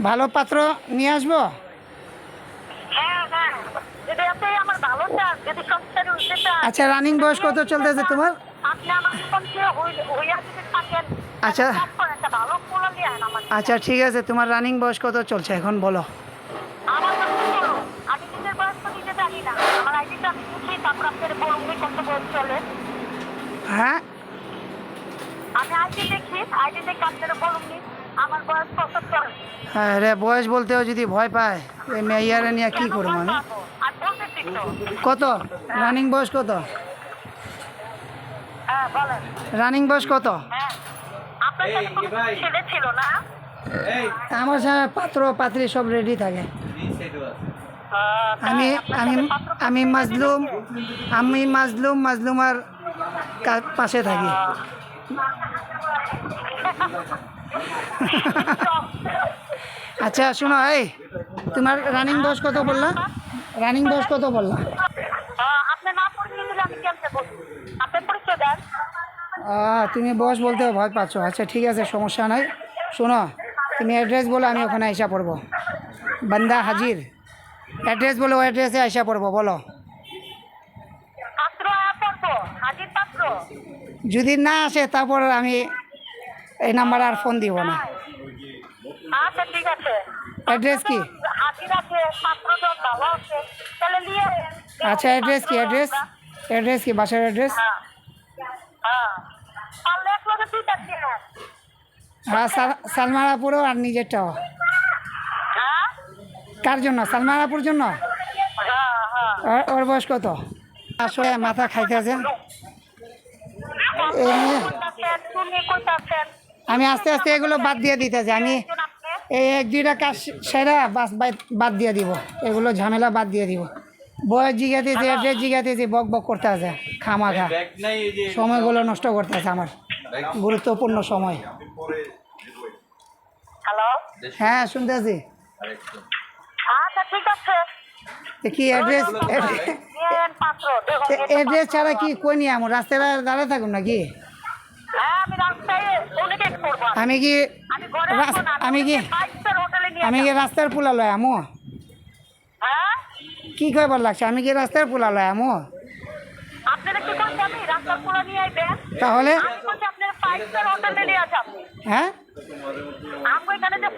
ভালো পাত্র নিয়ে আসবো। হ্যাঁ হ্যাঁ, যদি আপনি আমার ভালো চান, যদি সংসারে উঠতে চান, আচ্ছা, রানিং বয়স কত চলতেছে তোমার? আপনি আমার সঙ্গে হইয়া যদি থাকেন, আচ্ছা কাজ করেন, একটা ভালো পোলা নিয়ে আন আমার কাছে। আচ্ছা, ঠিক আছে, তোমার রানিং বয়স কত চলছে এখন বলো। আমার কাছে বলো, আমি নিজের বয়স তো নিজে জানি না, আমার আইডিটা আমি বুঝি, তারপর আপনার বলুন কত বয়স চলে। হ্যাঁ, আমি আইডি দেখি, আইডি দেখে আপনারা বলুন আমার বয়স কত চলে। হ্যাঁ রে, বয়স বলতেও যদি ভয় পায়, এই মেয়ারে নিয়ে কী করবো আমি? আর বলতেছি তো। কত রানিং বয়স কত? হ্যাঁ বলেন। রানিং বয়স কত? হ্যাঁ, আপনার সাথে কোনো ছেলে ছিল না? আমার সাথে পাত্র পাত্রী সব রেডি থাকে। আমি আমি আমি মাজলুমার পাশে থাকি। আচ্ছা শোনো, এই তোমার রানিং বয়স কত বললা? রানিং বয়স কত বললা? আপনি না পরিচয় দিলে আমি কেমনে বলবো? আপনি পরিচয় দেন। তুমি বয়স বলতে ভয় পাচ্ছ। আচ্ছা ঠিক আছে, সমস্যা নাই। শোনো, তুমি অ্যাড্রেস বলো, আমি ওখানে আইসা পড়বো। বান্দা হাজির, অ্যাড্রেস বলো, ওই অ্যাড্রেসে আইসা পড়বো। বলো। পাত্র পড়বো, হাজির পাত্র। যদি না আসে তারপর আমি এই নাম্বারে আর ফোন দিব না। আচ্ছা ঠিক আছে। অ্যাড্রেস কি? হাজির আছে, পাত্র জন ভালো আছে, তাহলে নিয়ে। আচ্ছা, অ্যাড্রেস কি? অ্যাড্রেস কি? বাসার অ্যাড্রেস? হ্যাঁ হ্যাঁ, পারলে এক লগে দুইটা ছিল। হ্যাঁ, সালমারাপুরও আর নিজেরটাও। হ্যাঁ কার জন্য? সালমারাপুর জন্য? হ্যাঁ। ওর বয়স কত? আসলে মাথা খাইতেছে এই নিয়ে। আমি আস্তে আস্তে এগুলো বাদ দিয়ে দিতেছি। আমি এই এক দুইটা কাজ সেরা বাদ দিয়ে দিব, এগুলো ঝামেলা বাদ দিয়ে দিব। বয়স জিগাতেছি, অ্যাড্রেস জিগাতেছি, বক বক করতে আছে খামাখা, সময়গুলো নষ্ট করতে আছে আমার, গুরুত্বপূর্ণ সময়। হ্যালো, হ্যাঁ শুনতেছি। আচ্ছা ঠিক আছে। কি অ্যাড্রেস? নিয়েন পাত্র, দেখুন। অ্যাড্রেস ছাড়া কি কই নিয়ে আমার রাস্তায় দাঁড়ায় থাকুন নাকি? হ্যাঁ, আমি রাস্তায় ডোনেট করবো। আমি কি আমি ঘরে আসবো না, আমি কি ফাইভ-স্টার হোটেলে নিয়ে আমি কি রাস্তার পোলা লয় আমো? হ্যাঁ, কি কইবার লাগছে? আমি কি রাস্তার পোলা লয় আমো? আপনারা কি করছেন? আমি রাস্তার পুরো নিয়ে আইবেন। তাহলে আমি বলছি আপনারা ফাইভ-স্টার হোটেলে নিয়ে যাবেন। হ্যাঁ, আমরা এখানে যে